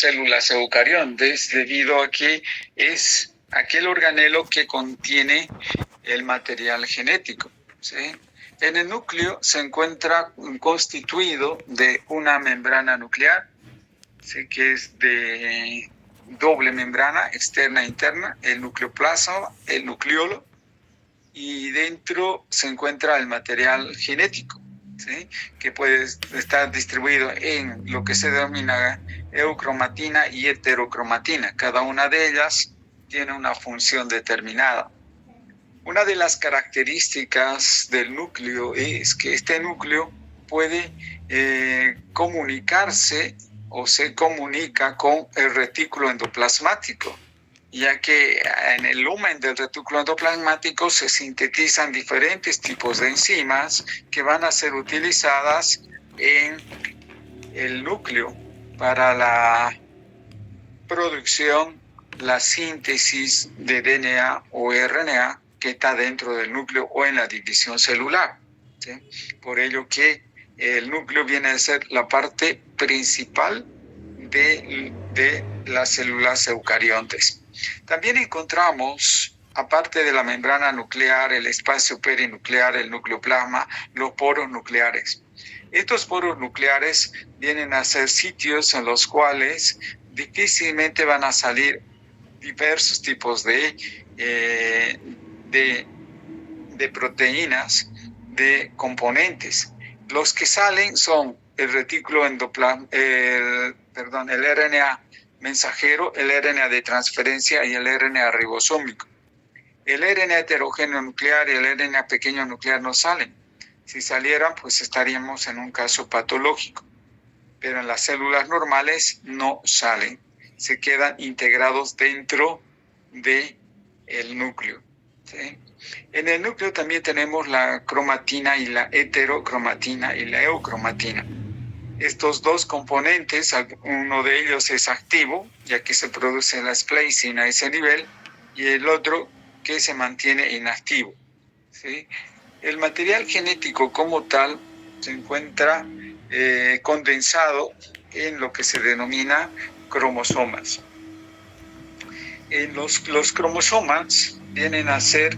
células eucariontes debido a que es aquel organelo que contiene el material genético, ¿sí? En el núcleo se encuentra constituido de una membrana nuclear, ¿sí? Que es de doble membrana, externa e interna, el nucleoplasma, el nucleolo, y dentro se encuentra el material genético, ¿sí? Que puede estar distribuido en lo que se denomina eucromatina y heterocromatina. Cada una de ellas tiene una función determinada. Una de las características del núcleo es que este núcleo puede comunicarse o se comunica con el retículo endoplasmático, ya que en el lumen del retículo endoplasmático se sintetizan diferentes tipos de enzimas que van a ser utilizadas en el núcleo para la producción, la síntesis de DNA o RNA que está dentro del núcleo o en la división celular, ¿sí? Por ello que el núcleo viene a ser la parte principal de las células eucariontes. También encontramos, aparte de la membrana nuclear, el espacio perinuclear, el nucleoplasma, los poros nucleares. Estos poros nucleares vienen a ser sitios en los cuales difícilmente van a salir diversos tipos de proteínas, de componentes. Los que salen son el retículo endoplasmático, el RNA mensajero, el RNA de transferencia y el RNA ribosómico. El RNA heterogéneo nuclear y el RNA pequeño nuclear no salen. Si salieran, pues estaríamos en un caso patológico. Pero en las células normales no salen. Se quedan integrados dentro del núcleo, ¿sí? En el núcleo también tenemos la cromatina y la heterocromatina y la eucromatina. Estos dos componentes, uno de ellos es activo, ya que se produce la splicing a ese nivel, y el otro que se mantiene inactivo, ¿sí? El material genético como tal se encuentra condensado en lo que se denomina cromosomas. Los cromosomas vienen a ser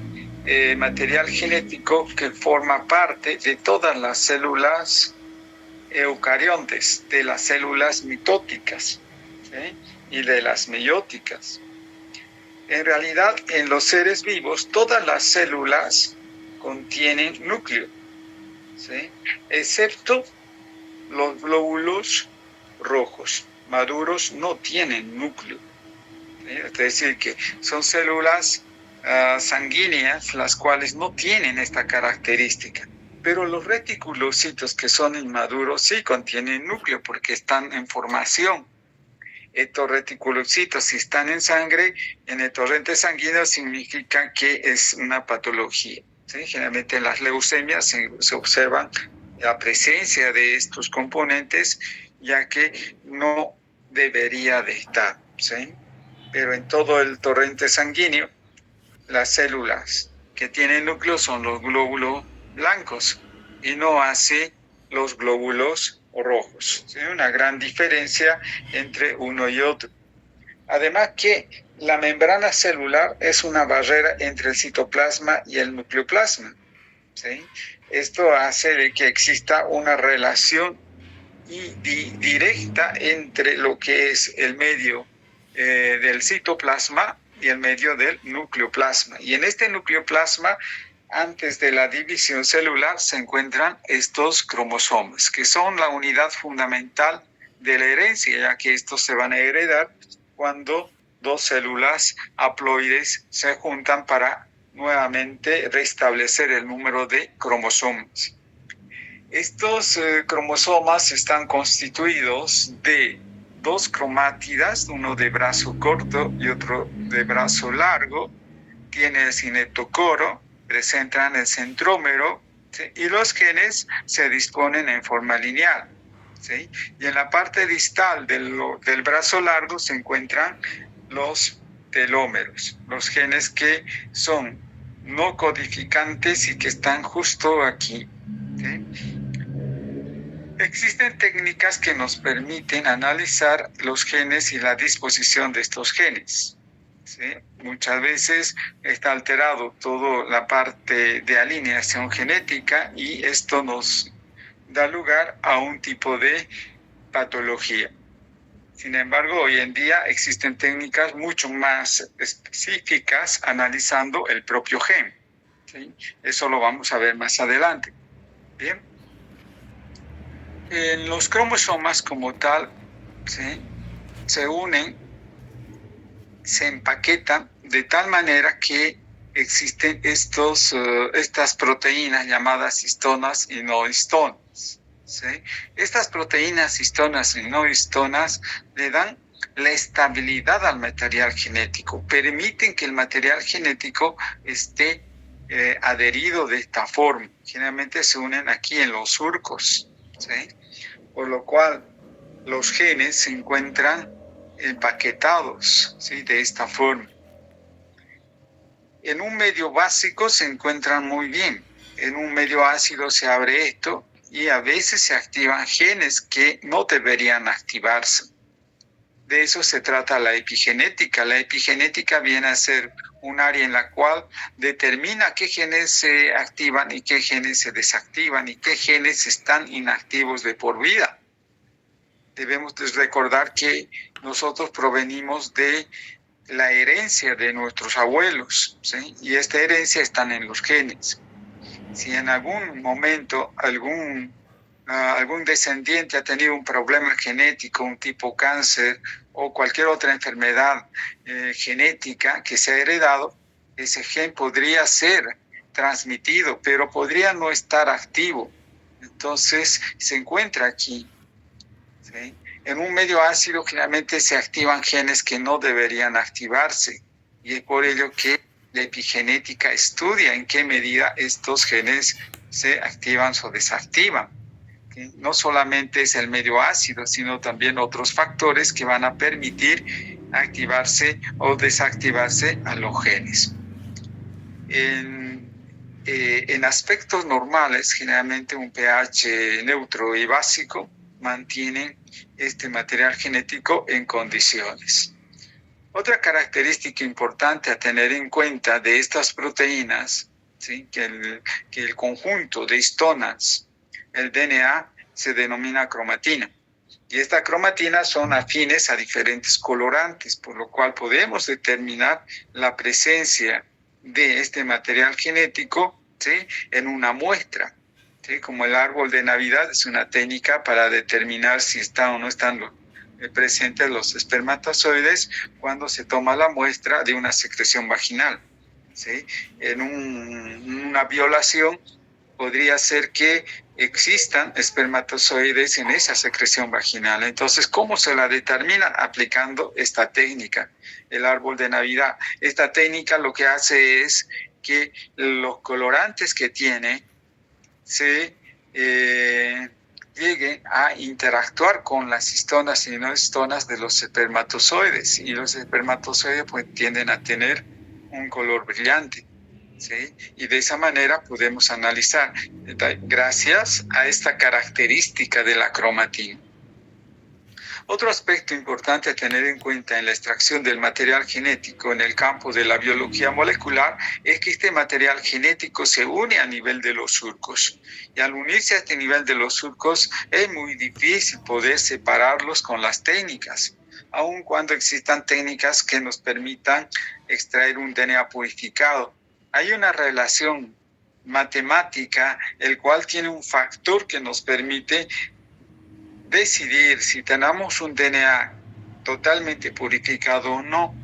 material genético que forma parte de todas las células eucariontes, de las células mitóticas, ¿sí? Y de las meióticas. En realidad, en los seres vivos, todas las células contienen núcleo, ¿sí? Excepto los glóbulos rojos maduros no tienen núcleo, ¿sí? Es decir, que son células sanguíneas las cuales no tienen esta característica. Pero los reticulocitos que son inmaduros sí contienen núcleo porque están en formación. Estos reticulocitos, si están en sangre, en el torrente sanguíneo, significa que es una patología, ¿sí? Generalmente en las leucemias se observa la presencia de estos componentes, ya que no debería de estar, ¿sí? Pero en todo el torrente sanguíneo, las células que tienen núcleo son los glóbulos blancos y no así los glóbulos rojos, ¿sí? Una gran diferencia entre uno y otro. Además que la membrana celular es una barrera entre el citoplasma y el nucleoplasma, ¿sí? Esto hace de que exista una relación directa entre lo que es el medio del citoplasma y el medio del nucleoplasma. Y en este nucleoplasma, antes de la división celular, se encuentran estos cromosomas, que son la unidad fundamental de la herencia, ya que estos se van a heredar cuando dos células haploides se juntan para nuevamente restablecer el número de cromosomas. Estos cromosomas están constituidos de dos cromátidas, uno de brazo corto y otro de brazo largo. Tiene el cinetocoro, presentan el centrómero, ¿sí? Y los genes se disponen en forma lineal, ¿sí? Y en la parte distal del brazo largo se encuentran los telómeros, los genes que son no codificantes y que están justo aquí, ¿sí? Existen técnicas que nos permiten analizar los genes y la disposición de estos genes. ¿Sí? Muchas veces está alterado toda la parte de alineación genética y esto nos da lugar a un tipo de patología. Sin embargo, hoy en día existen técnicas mucho más específicas analizando el propio gen. ¿Sí? Eso lo vamos a ver más adelante. Bien. En los cromosomas como tal, ¿sí? Se unen, se empaquetan de tal manera que existen estas proteínas llamadas histonas y no histonas. ¿Sí? Estas proteínas histonas y no histonas le dan la estabilidad al material genético, permiten que el material genético esté adherido de esta forma. Generalmente se unen aquí en los surcos, ¿sí? Por lo cual los genes se encuentran empaquetados, ¿sí? De esta forma. En un medio básico se encuentran muy bien. En un medio ácido se abre esto y a veces se activan genes que no deberían activarse. De eso se trata la epigenética. La epigenética viene a ser un área en la cual determina qué genes se activan y qué genes se desactivan y qué genes están inactivos de por vida. Debemos recordar que nosotros provenimos de la herencia de nuestros abuelos, ¿sí? Y esta herencia está en los genes. Si en algún momento algún descendiente ha tenido un problema genético, un tipo cáncer o cualquier otra enfermedad genética que se ha heredado, ese gen podría ser transmitido, pero podría no estar activo. Entonces se encuentra aquí. ¿Sí? En un medio ácido generalmente se activan genes que no deberían activarse y es por ello que la epigenética estudia en qué medida estos genes se activan o desactivan. ¿Sí? No solamente es el medio ácido, sino también otros factores que van a permitir activarse o desactivarse a los genes. En aspectos normales, generalmente un pH neutro y básico mantienen este material genético en condiciones. Otra característica importante a tener en cuenta de estas proteínas, ¿sí? que el conjunto de histonas, el DNA, se denomina cromatina. Y esta cromatina son afines a diferentes colorantes, por lo cual podemos determinar la presencia de este material genético, ¿sí? En una muestra. ¿Sí? Como el árbol de Navidad es una técnica para determinar si están o no están presentes los espermatozoides cuando se toma la muestra de una secreción vaginal. ¿Sí? En una violación podría ser que existan espermatozoides en esa secreción vaginal. Entonces, ¿cómo se la determina? Aplicando esta técnica, el árbol de Navidad. Esta técnica lo que hace es que los colorantes que tiene se lleguen a interactuar con las histonas y no histonas de los espermatozoides. Y los espermatozoides pues tienden a tener un color brillante. ¿Sí? Y de esa manera podemos analizar gracias a esta característica de la cromatina. Otro aspecto importante a tener en cuenta en la extracción del material genético en el campo de la biología molecular es que este material genético se une a nivel de los surcos. Y al unirse a este nivel de los surcos es muy difícil poder separarlos con las técnicas, aun cuando existan técnicas que nos permitan extraer un DNA purificado. Hay una relación matemática, el cual tiene un factor que nos permite decidir si tenemos un DNA totalmente purificado o no.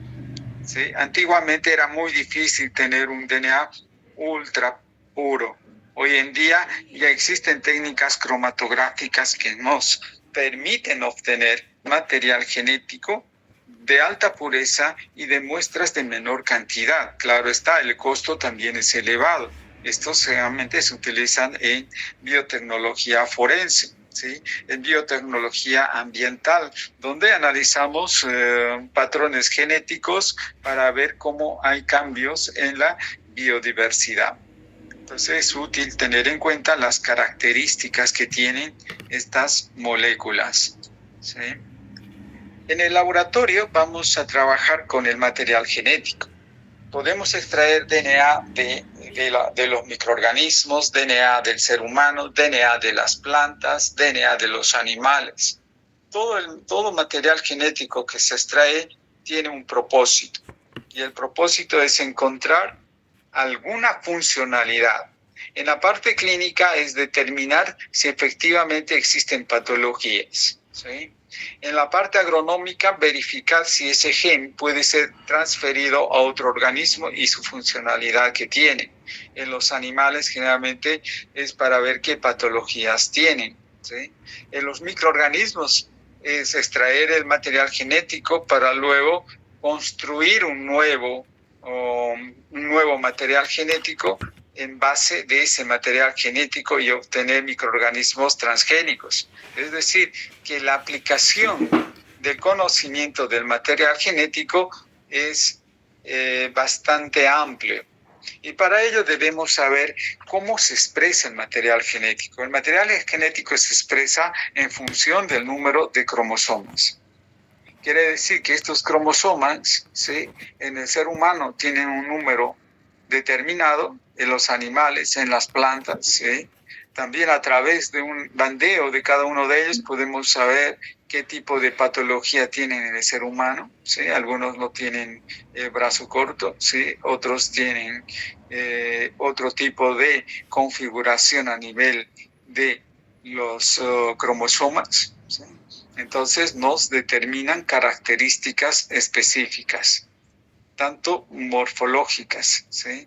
¿Sí? Antiguamente era muy difícil tener un DNA ultra puro. Hoy en día ya existen técnicas cromatográficas que nos permiten obtener material genético de alta pureza y de muestras de menor cantidad. Claro está, el costo también es elevado. Estos realmente se utilizan en biotecnología forense, ¿sí? En biotecnología ambiental, donde analizamos patrones genéticos para ver cómo hay cambios en la biodiversidad. Entonces es útil tener en cuenta las características que tienen estas moléculas, ¿sí? En el laboratorio vamos a trabajar con el material genético. Podemos extraer DNA de los microorganismos, DNA del ser humano, DNA de las plantas, DNA de los animales. Todo material genético que se extrae tiene un propósito. Y el propósito es encontrar alguna funcionalidad. En la parte clínica es determinar si efectivamente existen patologías, ¿sí? En la parte agronómica, verificar si ese gen puede ser transferido a otro organismo y su funcionalidad que tiene. En los animales generalmente es para ver qué patologías tienen, ¿sí? En los microorganismos es extraer el material genético para luego construir un nuevo material genético en base de ese material genético y obtener microorganismos transgénicos. Es decir, que la aplicación del conocimiento del material genético es bastante amplio. Y para ello debemos saber cómo se expresa el material genético. El material genético se expresa en función del número de cromosomas. Quiere decir que estos cromosomas, ¿sí?, en el ser humano tienen un número determinado, en los animales, en las plantas, ¿sí? También a través de un bandeo de cada uno de ellos podemos saber qué tipo de patología tienen en el ser humano, ¿sí? Algunos no tienen el brazo corto, ¿sí? Otros tienen otro tipo de configuración a nivel de los cromosomas, ¿sí? Entonces nos determinan características específicas, tanto morfológicas, ¿sí?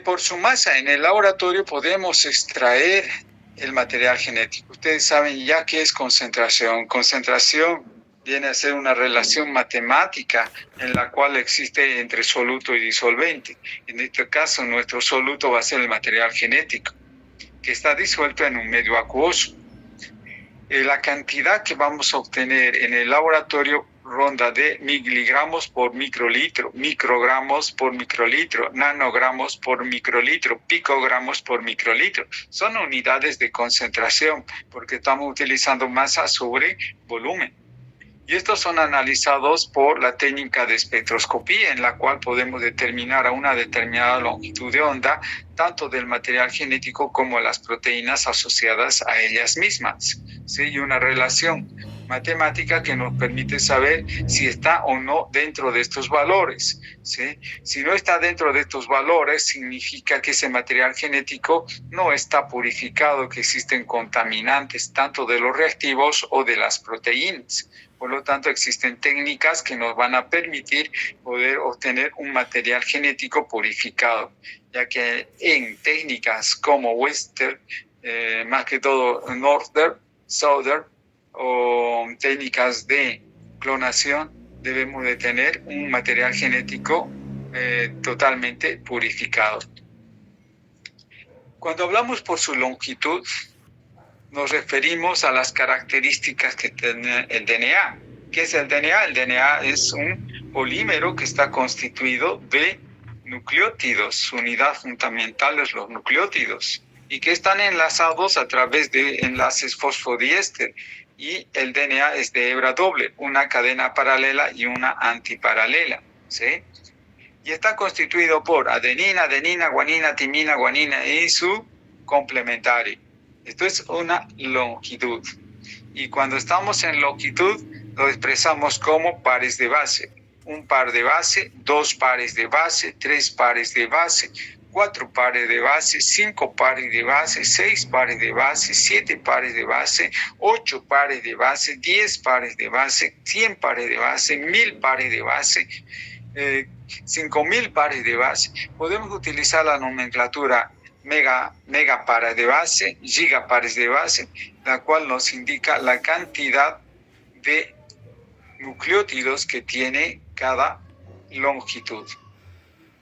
Por su masa en el laboratorio podemos extraer el material genético. Ustedes saben ya qué es concentración. Concentración viene a ser una relación matemática en la cual existe entre soluto y disolvente. En este caso, nuestro soluto va a ser el material genético, que está disuelto en un medio acuoso. La cantidad que vamos a obtener en el laboratorio ronda de miligramos por microlitro, microgramos por microlitro, nanogramos por microlitro, picogramos por microlitro. Son unidades de concentración porque estamos utilizando masa sobre volumen. Y estos son analizados por la técnica de espectroscopía, en la cual podemos determinar a una determinada longitud de onda tanto del material genético como las proteínas asociadas a ellas mismas, ¿sí? Y una relación matemática que nos permite saber si está o no dentro de estos valores, ¿sí? Si no está dentro de estos valores, significa que ese material genético no está purificado, que existen contaminantes tanto de los reactivos o de las proteínas. Por lo tanto, existen técnicas que nos van a permitir poder obtener un material genético purificado, ya que en técnicas como Western, más que todo Northern, Southern o técnicas de clonación, debemos de tener un material genético totalmente purificado. Cuando hablamos por su longitud, nos referimos a las características que tiene el DNA. ¿Qué es el DNA? El DNA es un polímero que está constituido de nucleótidos. Su unidad fundamental es los nucleótidos y que están enlazados a través de enlaces fosfodiéster. Y el DNA es de hebra doble, una cadena paralela y una antiparalela, ¿sí? Y está constituido por adenina, adenina, guanina, timina, guanina y su complementario. Esto es una longitud. Y cuando estamos en longitud, lo expresamos como pares de base. Un par de base, dos pares de base, tres pares de base, cuatro pares de base, cinco pares de base, seis pares de base, siete pares de base, ocho pares de base, 10 pares de base, 100 pares de base, 1000 pares de base, 5000 pares de base. Podemos utilizar la nomenclatura megapares de base, gigapares de base, la cual nos indica la cantidad de nucleótidos que tiene cada longitud.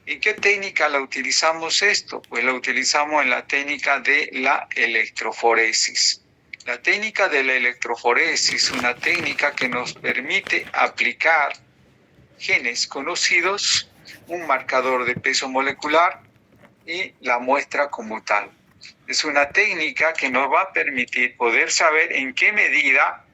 ¿En qué técnica la utilizamos esto? Pues la utilizamos en la técnica de la electroforesis. La técnica de la electroforesis es una técnica que nos permite aplicar genes conocidos, un marcador de peso molecular, y la muestra como tal. Es una técnica que nos va a permitir poder saber en qué medida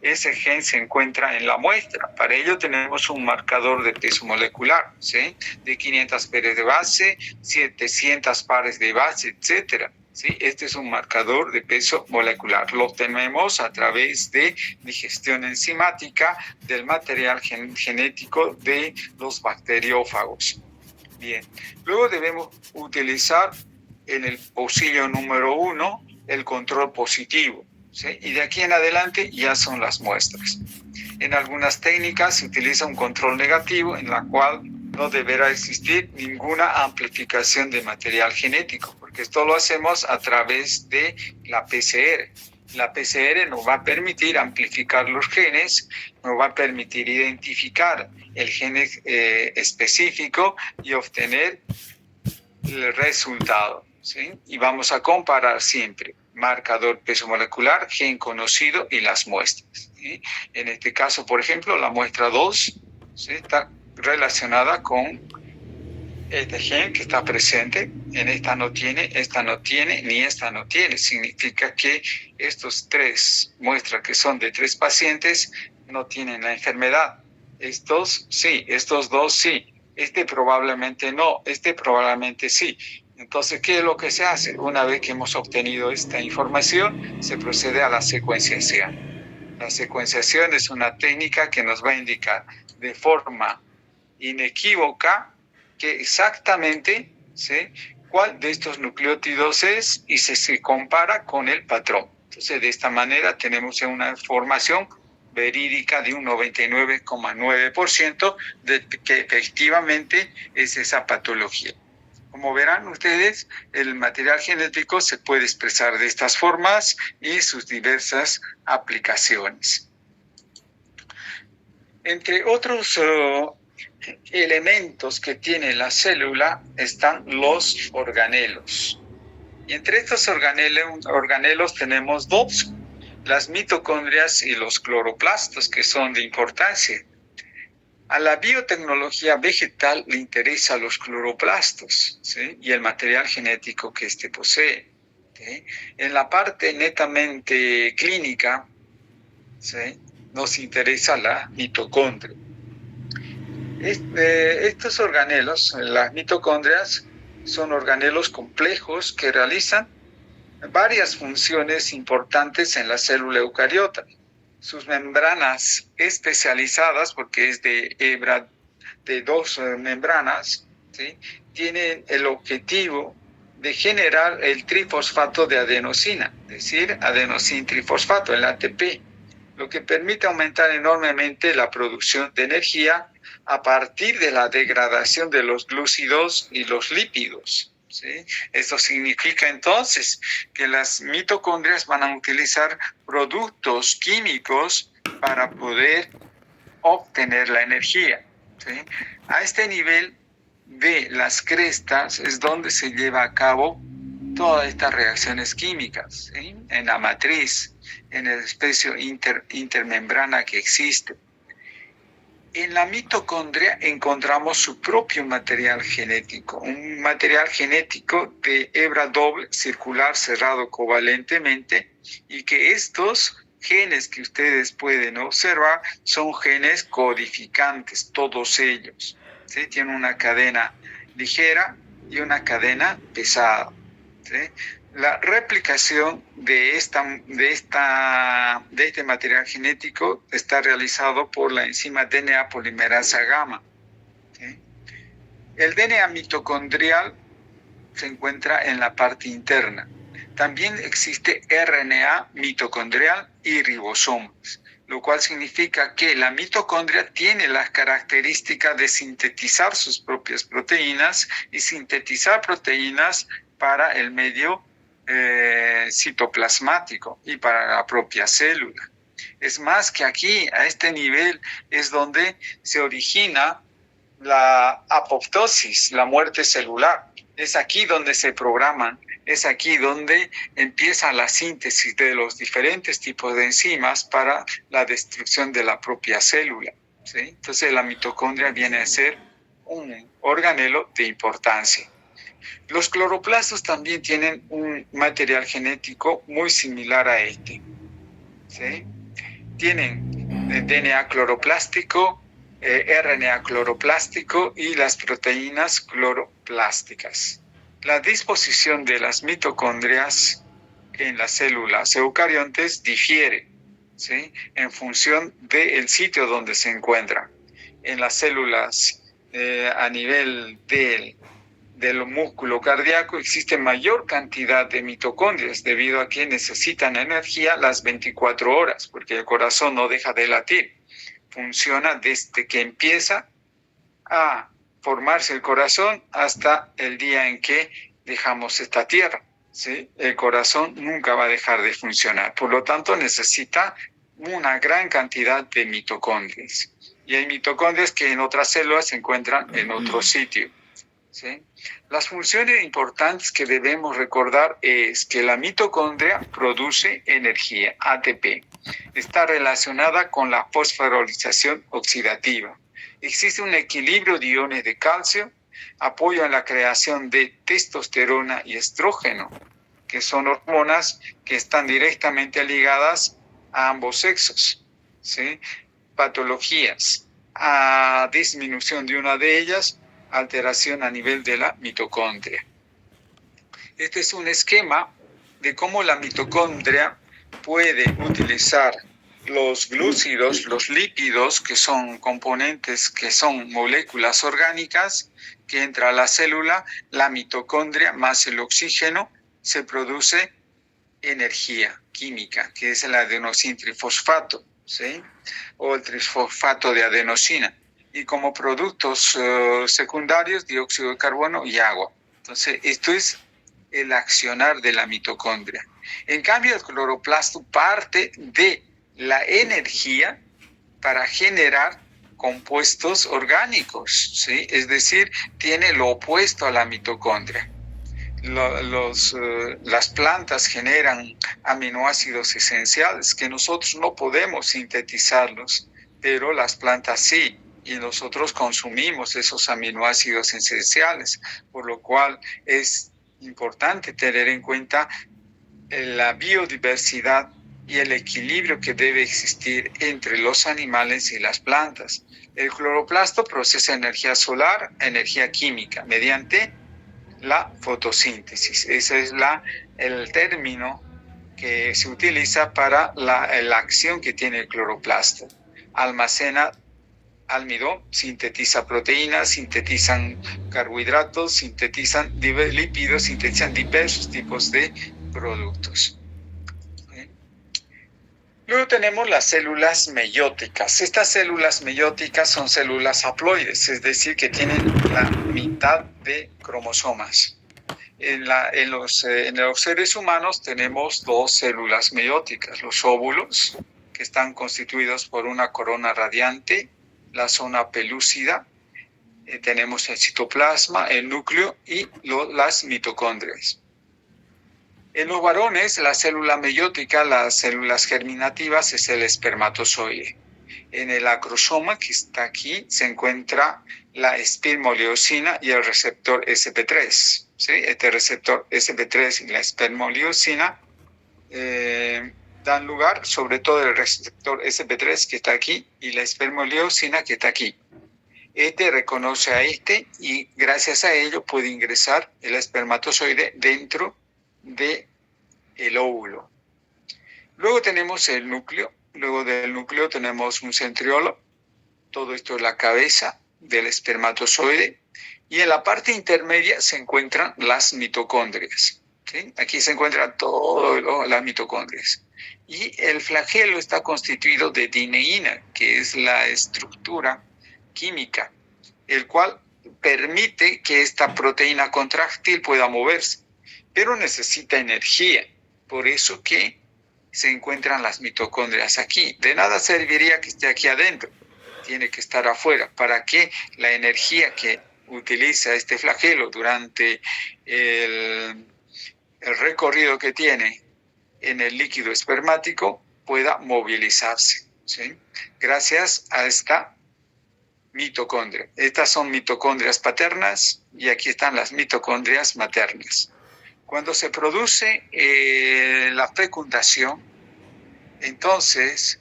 ese gen se encuentra en la muestra. Para ello tenemos un marcador de peso molecular, ¿sí? De 500 pares de base, 700 pares de base, etcétera. ¿Sí? Este es un marcador de peso molecular. Lo obtenemos a través de digestión enzimática del material genético de los bacteriófagos. Bien, luego debemos utilizar en el pocillo número 1 el control positivo, ¿sí? Y de aquí en adelante ya son las muestras. En algunas técnicas se utiliza un control negativo en la cual no deberá existir ninguna amplificación de material genético, porque esto lo hacemos a través de la PCR. La PCR nos va a permitir amplificar los genes, nos va a permitir identificar el gen específico y obtener el resultado, ¿sí? Y vamos a comparar siempre marcador peso molecular, gen conocido y las muestras, ¿sí? En este caso, por ejemplo, la muestra 2, ¿sí? Está relacionada con este gen que está presente. En esta no tiene, ni esta no tiene. Significa que estos 3 muestras que son de 3 pacientes no tienen la enfermedad. Estos sí, estos 2 sí. Este probablemente no, este probablemente sí. Entonces, ¿qué es lo que se hace? Una vez que hemos obtenido esta información, se procede a la secuenciación. La secuenciación es una técnica que nos va a indicar de forma inequívoca que exactamente, ¿sí?, cuál de estos nucleótidos es y se compara con el patrón. Entonces, de esta manera tenemos una información verídica de un 99,9% de que efectivamente es esa patología. Como verán ustedes, el material genético se puede expresar de estas formas y sus diversas aplicaciones. Entre otros elementos que tiene la célula están los organelos. Y entre estos organelos tenemos 2, las mitocondrias y los cloroplastos, que son de importancia. A la biotecnología vegetal le interesan los cloroplastos, ¿sí?, y el material genético que éste posee, ¿sí? En la parte netamente clínica, ¿sí?, nos interesa la mitocondria. Estos organelos, las mitocondrias, son organelos complejos que realizan varias funciones importantes en la célula eucariota. Sus membranas especializadas, porque es de hebra de 2 membranas, ¿sí?, tienen el objetivo de generar el trifosfato de adenosina, es decir, adenosín trifosfato, el ATP, lo que permite aumentar enormemente la producción de energía a partir de la degradación de los glúcidos y los lípidos, ¿sí? Esto significa entonces que las mitocondrias van a utilizar productos químicos para poder obtener la energía, ¿sí? A este nivel de las crestas es donde se lleva a cabo todas estas reacciones químicas, ¿sí?, en la matriz, en el espacio intermembrana que existe. En la mitocondria encontramos su propio material genético, un material genético de hebra doble circular cerrado covalentemente, y que estos genes que ustedes pueden observar son genes codificantes, todos ellos, ¿sí? Tienen una cadena ligera y una cadena pesada, ¿sí? La replicación de este material genético está realizado por la enzima DNA polimerasa gamma, ¿sí? El DNA mitocondrial se encuentra en la parte interna. También existe RNA mitocondrial y ribosomas, lo cual significa que la mitocondria tiene las características de sintetizar sus propias proteínas y sintetizar proteínas para el medio citoplasmático y para la propia célula. Es más que aquí, a este nivel, es donde se origina la apoptosis, la muerte celular. Es aquí donde se programan, es aquí donde empieza la síntesis de los diferentes tipos de enzimas para la destrucción de la propia célula, ¿sí? Entonces la mitocondria viene a ser un organelo de importancia. Los cloroplastos también tienen un material genético muy similar a este, ¿sí? Tienen DNA cloroplástico, RNA cloroplástico y las proteínas cloroplásticas. La disposición de las mitocondrias en las células eucariontes difiere, ¿sí? En función del sitio donde se encuentran. En las células a nivel del músculo cardíaco existe mayor cantidad de mitocondrias debido a que necesitan energía las 24 horas, porque el corazón no deja de latir. Funciona desde que empieza a formarse el corazón hasta el día en que dejamos esta tierra, ¿sí? El corazón nunca va a dejar de funcionar, por lo tanto necesita una gran cantidad de mitocondrias. Y hay mitocondrias que en otras células se encuentran en otro sitio, ¿sí? Las funciones importantes que debemos recordar es que la mitocondria produce energía, ATP. Está relacionada con la fosforilización oxidativa. Existe un equilibrio de iones de calcio, apoyo en la creación de testosterona y estrógeno, que son hormonas que están directamente ligadas a ambos sexos, ¿sí? Patologías, a disminución de una de ellas, alteración a nivel de la mitocondria. Este es un esquema de cómo la mitocondria puede utilizar los glúcidos, los lípidos, que son componentes, que son moléculas orgánicas, que entra a la célula, la mitocondria más el oxígeno, se produce energía química, que es el adenosintrifosfato, ¿sí? O el trifosfato de adenosina. Y como productos secundarios, dióxido de carbono y agua. Entonces, esto es el accionar de la mitocondria. En cambio, el cloroplasto parte de la energía para generar compuestos orgánicos, ¿sí? Es decir, tiene lo opuesto a la mitocondria. Las plantas generan aminoácidos esenciales que nosotros no podemos sintetizarlos, pero las plantas sí, y nosotros consumimos esos aminoácidos esenciales, por lo cual es importante tener en cuenta la biodiversidad y el equilibrio que debe existir entre los animales y las plantas. El cloroplasto procesa energía solar, energía química, mediante la fotosíntesis. Ese es el término que se utiliza para la acción que tiene el cloroplasto. Almacena almidón, sintetiza proteínas, sintetizan carbohidratos, sintetizan lípidos, sintetizan diversos tipos de productos. Luego tenemos las células meióticas. Estas células meióticas son células haploides, es decir, que tienen la mitad de cromosomas. En los seres humanos tenemos dos células meióticas, los óvulos, que están constituidos por una corona radiante, la zona pelúcida, tenemos el citoplasma, el núcleo y las mitocondrias. En los varones, la célula meiótica, las células germinativas, es el espermatozoide. En el acrosoma, que está aquí, se encuentra la espermoliosina y el receptor SP3. ¿Sí? Este receptor SP3 y la espermoliosina dan lugar, sobre todo el receptor SP3 que está aquí y la espermoliosina que está aquí. Este reconoce a este y gracias a ello puede ingresar el espermatozoide dentro del óvulo. Luego tenemos el núcleo. Luego del núcleo tenemos un centriolo. Todo esto es la cabeza del espermatozoide. Y en la parte intermedia se encuentran las mitocondrias. ¿Sí? Aquí se encuentran todas las mitocondrias. Y el flagelo está constituido de dineína, que es la estructura química, el cual permite que esta proteína contráctil pueda moverse, pero necesita energía. Por eso que se encuentran las mitocondrias aquí. De nada serviría que esté aquí adentro, tiene que estar afuera, para que la energía que utiliza este flagelo durante el recorrido que tiene en el líquido espermático pueda movilizarse, ¿sí? Gracias a esta mitocondria. Estas son mitocondrias paternas y aquí están las mitocondrias maternas. Cuando se produce la fecundación, entonces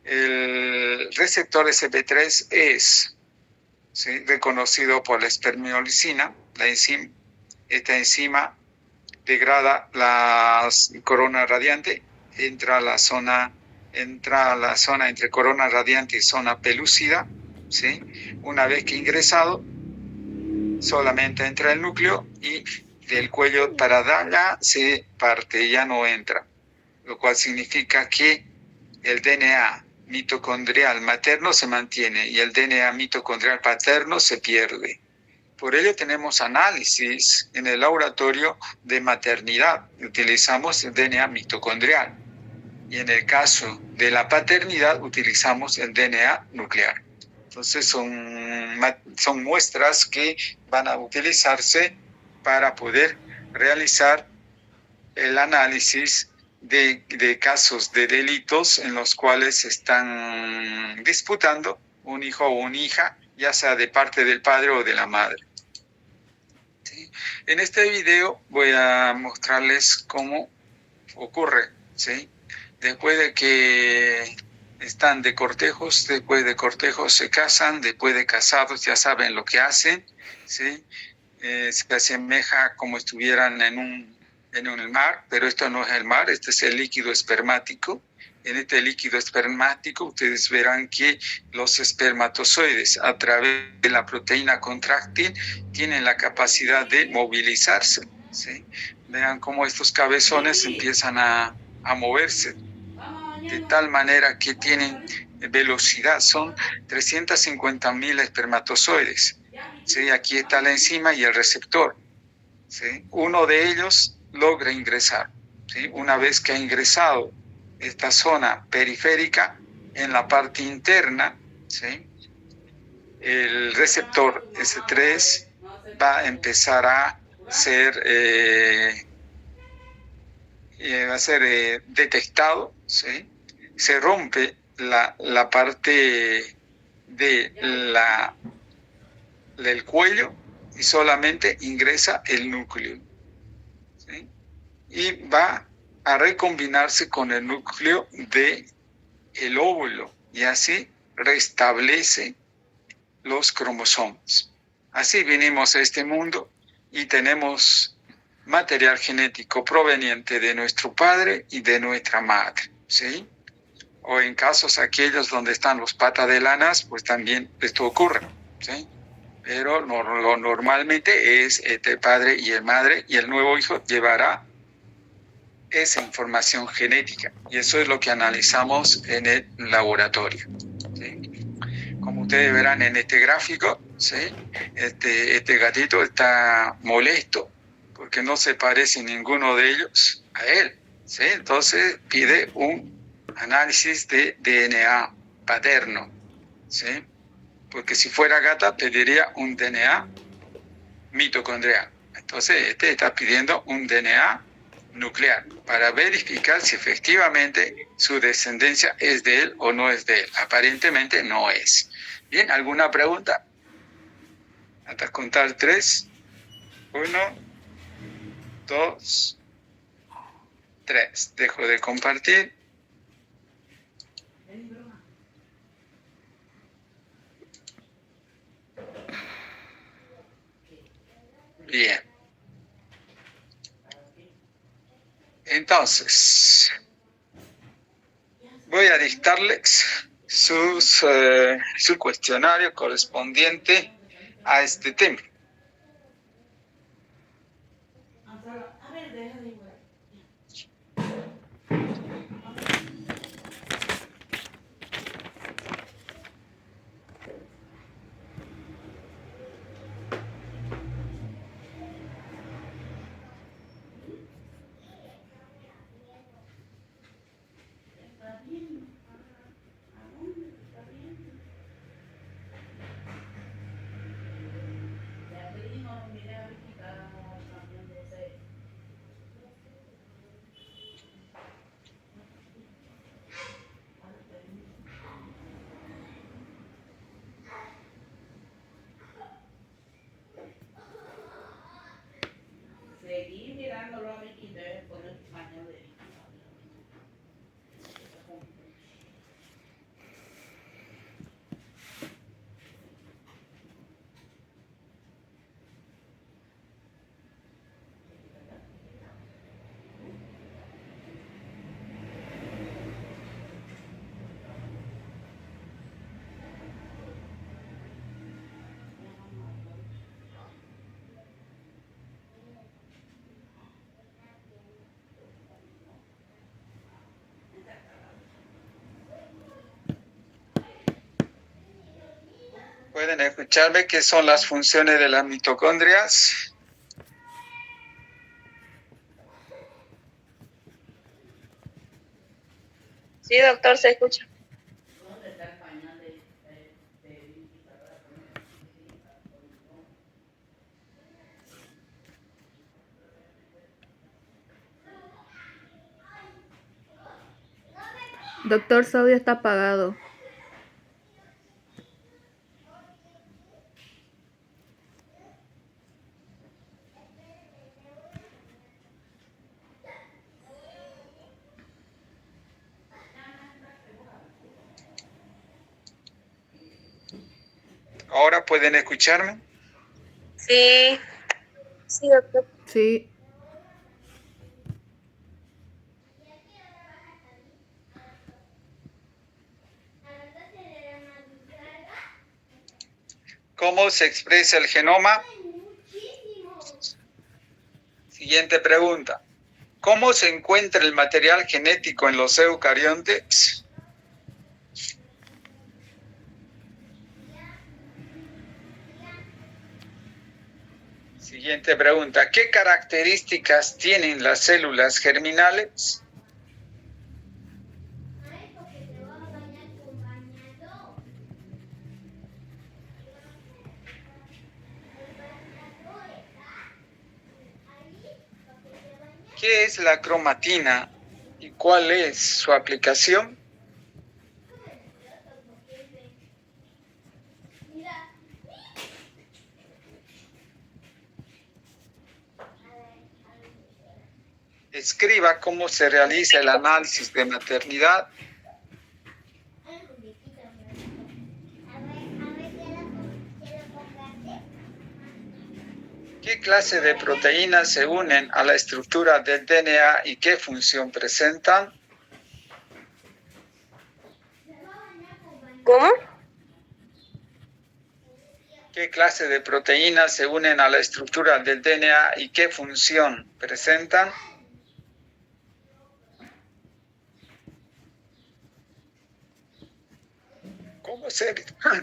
el receptor SP3 es, ¿sí?, reconocido por la espermiolicina, la enzima. Esta enzima degrada la corona radiante, entra a la zona entre corona radiante y zona pelúcida, ¿sí? Una vez que ingresado, solamente entra el núcleo y del cuello para allá se parte, ya no entra, lo cual significa que el DNA mitocondrial materno se mantiene y el DNA mitocondrial paterno se pierde. Por ello tenemos análisis en el laboratorio de maternidad. Utilizamos el DNA mitocondrial. Y en el caso de la paternidad utilizamos el DNA nuclear. Entonces son muestras que van a utilizarse para poder realizar el análisis de casos de delitos en los cuales se están disputando un hijo o una hija, ya sea de parte del padre o de la madre. ¿Sí? En este video voy a mostrarles cómo ocurre, ¿sí? Después de que están de cortejos, después de cortejos se casan, después de casados ya saben lo que hacen, ¿sí? Se asemeja como estuvieran en el mar, pero esto no es el mar, este es el líquido espermático. En este líquido espermático ustedes verán que los espermatozoides a través de la proteína contráctil tienen la capacidad de movilizarse, ¿sí? Vean cómo estos cabezones empiezan a moverse de tal manera que tienen velocidad, son 350.000 espermatozoides, ¿sí? Aquí está la enzima y el receptor, ¿sí? Uno de ellos logra ingresar, ¿sí? Una vez que ha ingresado esta zona periférica, en la parte interna, ¿sí?, el receptor S3 va a empezar a ser, detectado, ¿sí? Se rompe la parte del cuello y solamente ingresa el núcleo, ¿sí? Y va a recombinarse con el núcleo del óvulo y así restablece los cromosomas. Así vinimos a este mundo y tenemos material genético proveniente de nuestro padre y de nuestra madre, ¿sí? O en casos aquellos donde están los patas de lanas, pues también esto ocurre, ¿sí? Pero lo normalmente es este padre y el madre, y el nuevo hijo llevará esa información genética. Y eso es lo que analizamos en el laboratorio, ¿sí? Como ustedes verán en este gráfico, ¿sí?, este gatito está molesto porque no se parece ninguno de ellos a él, ¿sí? Entonces pide un análisis de DNA paterno, ¿sí? Porque si fuera gata pediría un DNA mitocondrial. Entonces este está pidiendo un DNA nuclear para verificar si efectivamente su descendencia es de él o no es de él. Aparentemente no es. Bien, ¿alguna pregunta? Hasta contar 3. 1, 2, 3. Dejo de compartir. Bien. Entonces, voy a dictarles su cuestionario correspondiente a este tema. ¿Pueden escucharme qué son las funciones de las mitocondrias? Sí, doctor, se escucha. Doctor, su audio está apagado. ¿Ahora pueden escucharme? Sí, sí, doctor. Sí. ¿Cómo se expresa el genoma? Siguiente pregunta. ¿Cómo se encuentra el material genético en los eucariontes? Siguiente pregunta. ¿Qué características tienen las células germinales? ¿Qué es la cromatina y cuál es su aplicación? Escriba cómo se realiza el análisis de maternidad. ¿Qué clase de proteínas se unen a la estructura del DNA y qué función presentan? ¿Cómo? ¿Qué clase de proteínas se unen a la estructura del DNA y qué función presentan?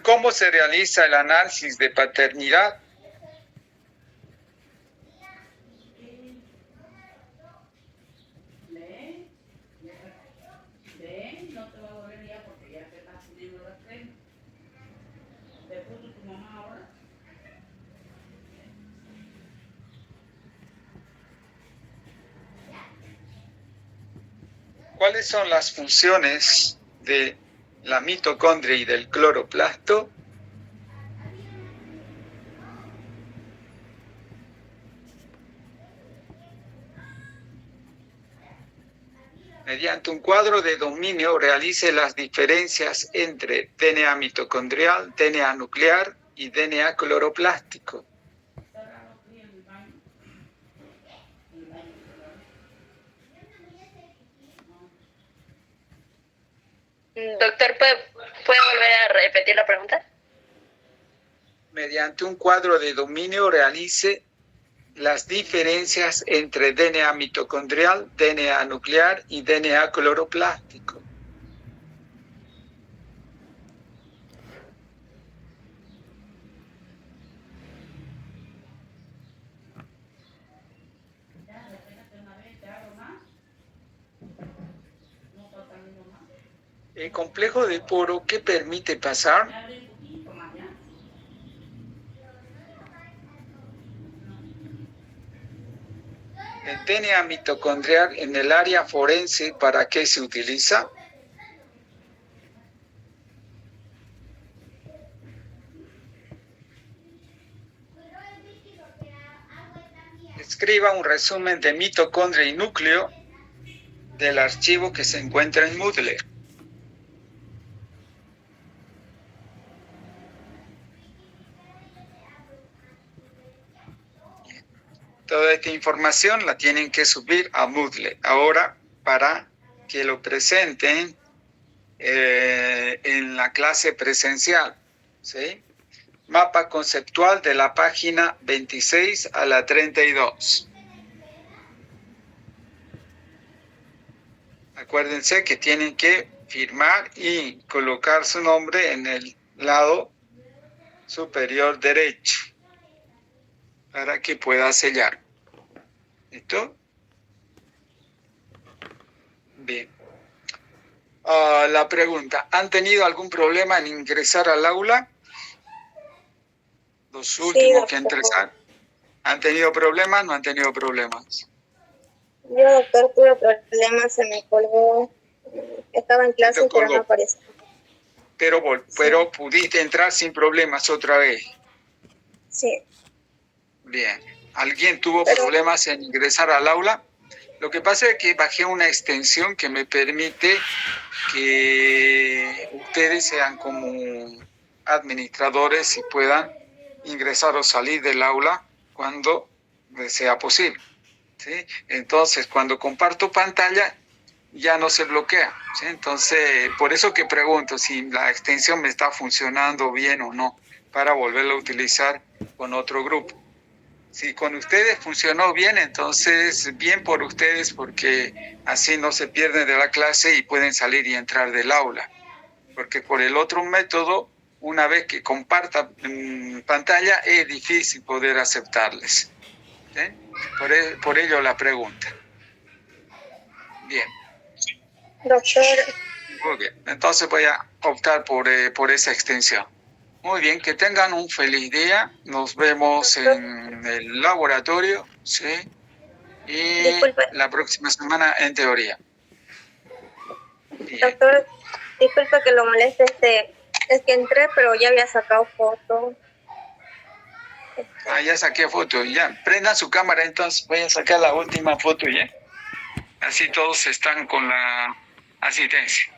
¿Cómo se realiza el análisis de paternidad? ¿Cuáles son las funciones de la mitocondria y del cloroplasto? Mediante un cuadro de dominio realice las diferencias entre DNA mitocondrial, DNA nuclear y DNA cloroplástico. Doctor, ¿puede volver a repetir la pregunta? Mediante un cuadro de dominio realice las diferencias entre DNA mitocondrial, DNA nuclear y DNA cloroplástico. El complejo de poro, ¿qué permite pasar? El DNA mitocondrial en el área forense, ¿para qué se utiliza? Escriba un resumen de mitocondria y núcleo del archivo que se encuentra en Moodle. Toda esta información la tienen que subir a Moodle. Ahora, para que lo presenten en la clase presencial, ¿sí? Mapa conceptual de la página 26 a la 32. Acuérdense que tienen que firmar y colocar su nombre en el lado superior derecho para que pueda sellar. ¿Listo? Bien. La pregunta, ¿han tenido algún problema en ingresar al aula? Los últimos que ingresaron. ¿Han tenido problemas? ¿No han tenido problemas? Yo, doctor, tuve problemas, se me colgó. Estaba en clase, pero no apareció. Pero pudiste entrar sin problemas otra vez. Sí. Bien. ¿Alguien tuvo problemas en ingresar al aula? Lo que pasa es que bajé una extensión que me permite que ustedes sean como administradores y puedan ingresar o salir del aula cuando sea posible, ¿sí? Entonces, cuando comparto pantalla, ya no se bloquea, ¿sí? Entonces, por eso que pregunto si la extensión me está funcionando bien o no, para volverla a utilizar con otro grupo. Si con ustedes funcionó bien, entonces bien por ustedes, porque así no se pierden de la clase y pueden salir y entrar del aula. Porque por el otro método, una vez que comparta pantalla, es difícil poder aceptarles. ¿Sí? Por ello la pregunta. Bien. Doctor. Muy bien. Entonces voy a optar por esa extensión. Muy bien, que tengan un feliz día. Nos vemos en el laboratorio, ¿sí? Y Disculpe. la próxima semana en teoría. Bien. Doctor, disculpe que lo moleste, es que entré, pero ya había sacado foto. Ya saqué foto, ya. Prendan su cámara, entonces voy a sacar la última foto, ¿ya? Así todos están con la asistencia.